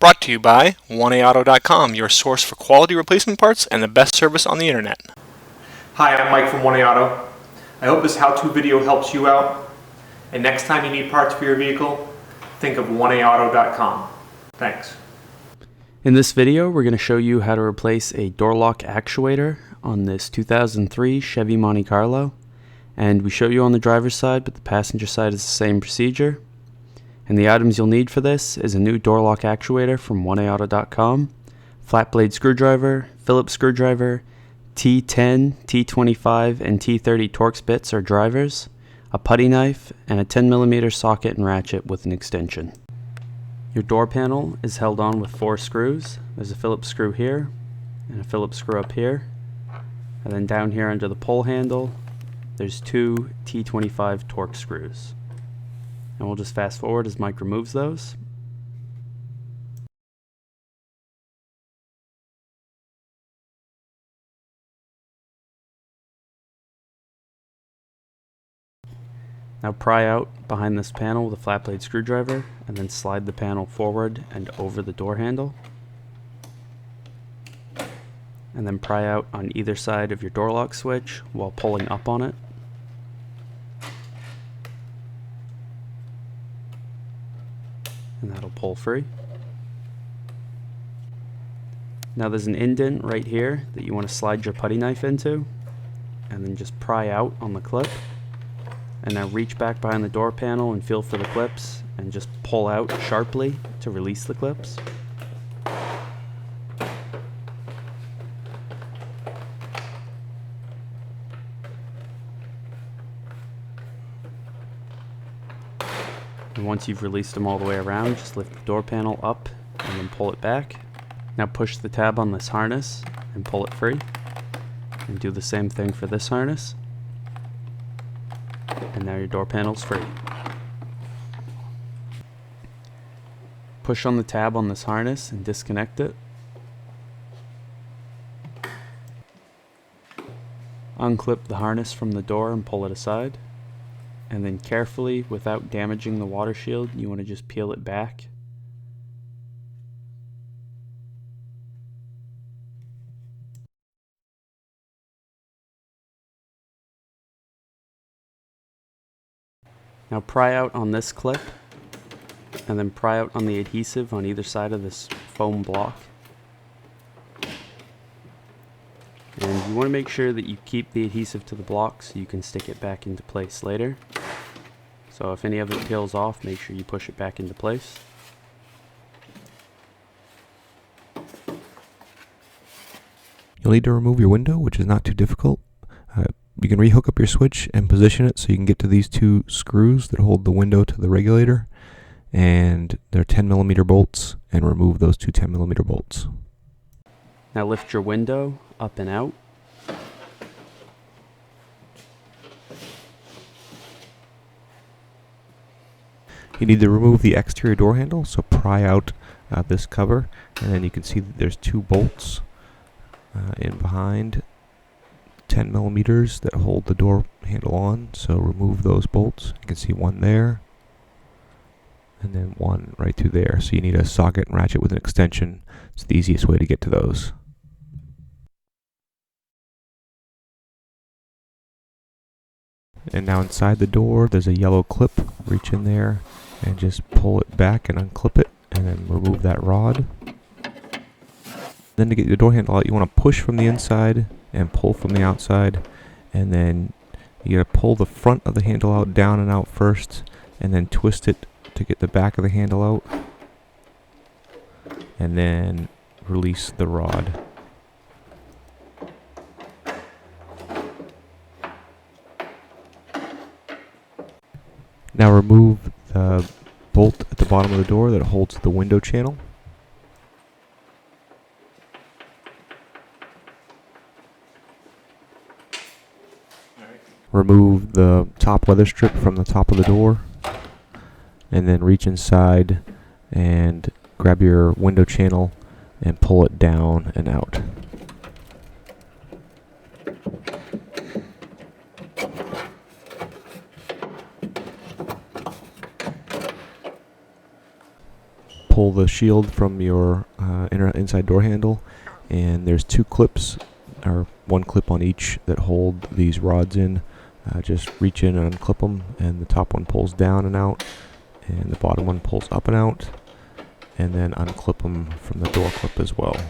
Brought to you by 1AAuto.com, your source for quality replacement parts and the best service on the internet. Hi, I'm Mike from 1AAuto. I hope this how-to video helps you out. And next time you need parts for your vehicle, think of 1AAuto.com. Thanks. In this video, we're going to show you how to replace a door lock actuator on this 2003 Chevy Monte Carlo. And we show you on the driver's side, but the passenger side is the same procedure. And the items you'll need for this is a new door lock actuator from 1AAuto.com, flat blade screwdriver, Phillips screwdriver, T10, T25, and T30 Torx bits or drivers, a putty knife, and a 10mm socket and ratchet with an extension. Your door panel is held on with 4 screws. There's a Phillips screw here, and a Phillips screw up here. And then down here under the pull handle, there's 2 T25 Torx screws. And we'll just fast forward as Mike removes those. Now pry out behind this panel with a flat blade screwdriver and then slide the panel forward and over the door handle. And then pry out on either side of your door lock switch while pulling up on it. And that'll pull free. Now there's an indent right here that you want to slide your putty knife into, and then just pry out on the clip. And now reach back behind the door panel and feel for the clips and just pull out sharply to release the clips. And once you've released them all the way around, just lift the door panel up and then pull it back. Now push the tab on this harness and pull it free. And do the same thing for this harness. And now your door panel's free. Push on the tab on this harness and disconnect it. Unclip the harness from the door and pull it aside. And then carefully, without damaging the water shield, you want to just peel it back. Now pry out on this clip, and then pry out on the adhesive on either side of this foam block. And you want to make sure that you keep the adhesive to the block so you can stick it back into place later. So if any of it peels off, make sure you push it back into place. You'll need to remove your window, which is not too difficult. You can rehook up your switch and position it so you can get to these 2 screws that hold the window to the regulator. And they're 10mm bolts, and remove those 2 10mm bolts. Now lift your window up and out. You need to remove the exterior door handle, so pry out this cover, and then you can see that there's 2 bolts in behind, 10mm that hold the door handle on, so remove those bolts. You can see one there, and then one right through there, so you need a socket and ratchet with an extension. It's the easiest way to get to those. And now inside the door there's a yellow clip. Reach in there and just pull it back and unclip it, and then remove that rod. Then to get your door handle out, you want to push from the inside and pull from the outside, and then you got to pull the front of the handle out, down and out first, and then twist it to get the back of the handle out, and then release the rod. Now remove the bolt at the bottom of the door that holds the window channel. Remove the top weather strip from the top of the door, and then reach inside and grab your window channel and pull it down and out. pull the shield from your inside door handle, and there's two clips, or one clip on each, that hold these rods in. Just reach in and unclip them, and the top one pulls down and out, and the bottom one pulls up and out, and then unclip them from the door clip as well.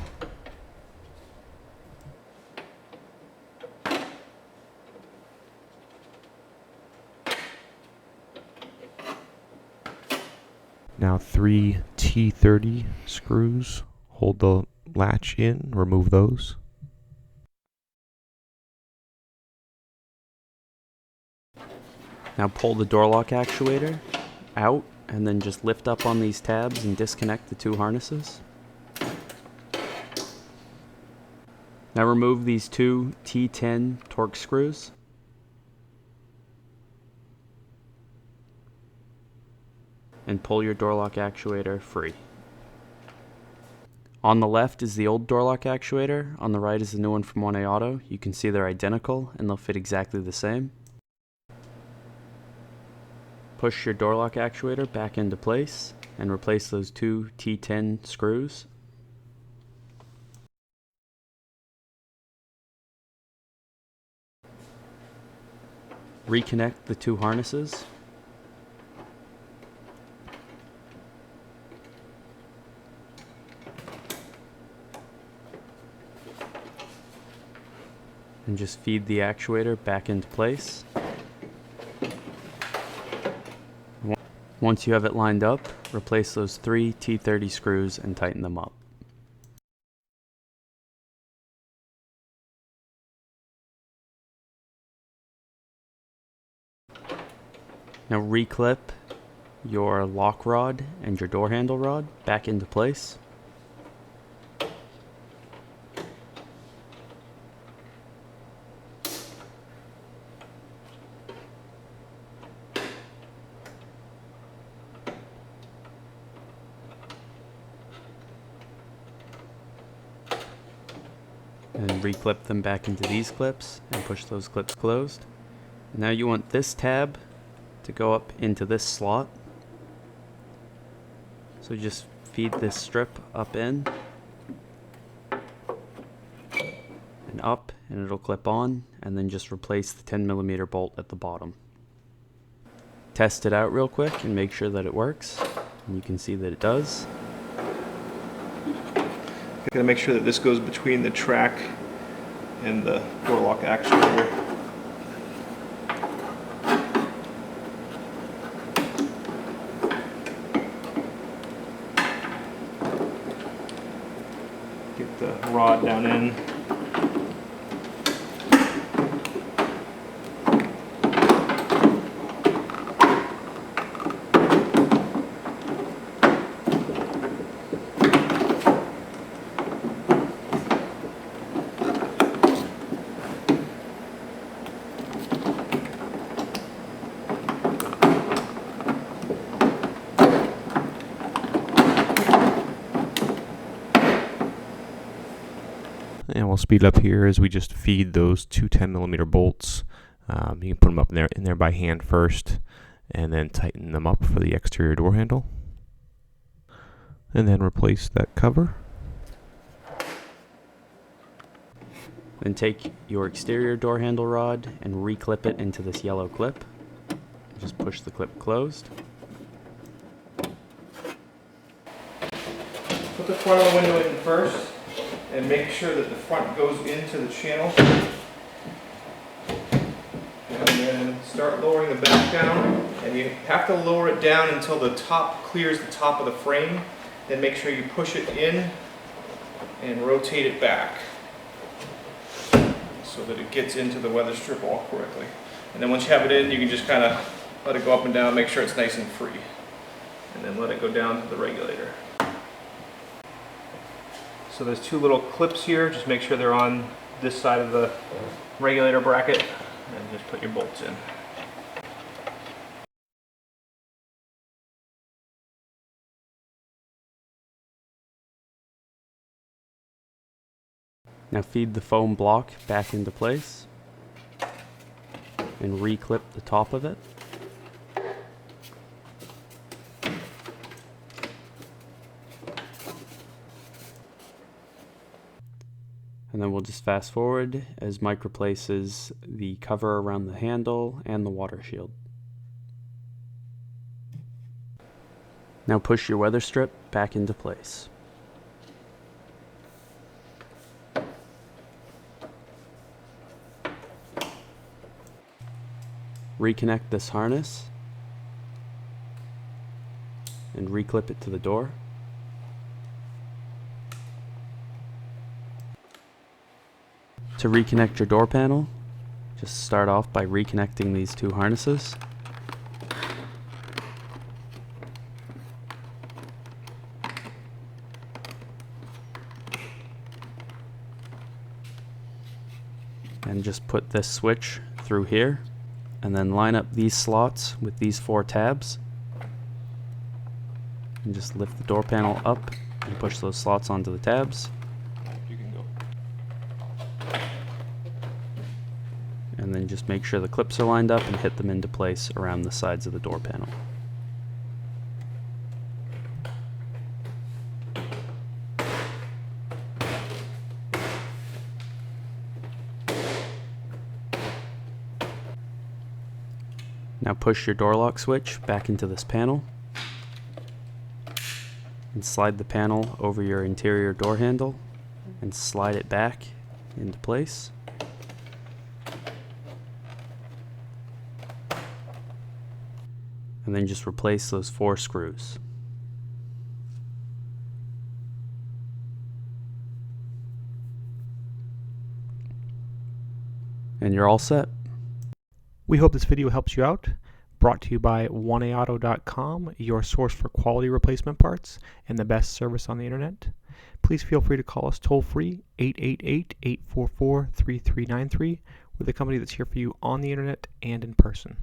Now 3 T30 screws hold the latch in. Remove those. Now pull the door lock actuator out and then just lift up on these tabs and disconnect the two harnesses. Now remove these two T10 Torx screws. And pull your door lock actuator free. On the left is the old door lock actuator, on the right is the new one from 1A Auto. You can see they're identical and they'll fit exactly the same. Push your door lock actuator back into place and replace those two T10 screws. Reconnect the two harnesses. And just feed the actuator back into place. Once you have it lined up, replace those three T30 screws and tighten them up. Now reclip your lock rod and your door handle rod back into place. And reclip them back into these clips and push those clips closed. Now you want this tab to go up into this slot. So just feed this strip up in and up, and it'll clip on, and then just replace the 10mm bolt at the bottom. Test it out real quick and make sure that it works, and you can see that it does. Gotta make sure that this goes between the track and the door lock actuator. Get the rod down in. And we'll speed up here as we just feed those two 10mm bolts. You can put them up in there by hand first, and then tighten them up for the exterior door handle. And then replace that cover. Then take your exterior door handle rod and reclip it into this yellow clip. Just push the clip closed. Put the front of the window in first, and make sure that the front goes into the channel. And then start lowering the back down, and you have to lower it down until the top clears the top of the frame. Then make sure you push it in and rotate it back so that it gets into the weather strip all correctly. And then once you have it in, you can just kind of let it go up and down, make sure it's nice and free. And then let it go down to the regulator. So there's two little clips here, just make sure they're on this side of the regulator bracket, and just put your bolts in. Now feed the foam block back into place and reclip the top of it. And then we'll just fast forward as Mike replaces the cover around the handle and the water shield. Now push your weather strip back into place. Reconnect this harness and reclip it to the door. To reconnect your door panel, just start off by reconnecting these two harnesses. And just put this switch through here, and then line up these slots with these 4 tabs. And just lift the door panel up and push those slots onto the tabs. You can go. And then just make sure the clips are lined up and hit them into place around the sides of the door panel. Now push your door lock switch back into this panel and slide the panel over your interior door handle and slide it back into place. And then just replace those 4 screws. And you're all set. We hope this video helps you out. Brought to you by 1AAuto.com, your source for quality replacement parts and the best service on the internet. Please feel free to call us toll free 888-844-3393. We're the company that's here for you on the internet and in person.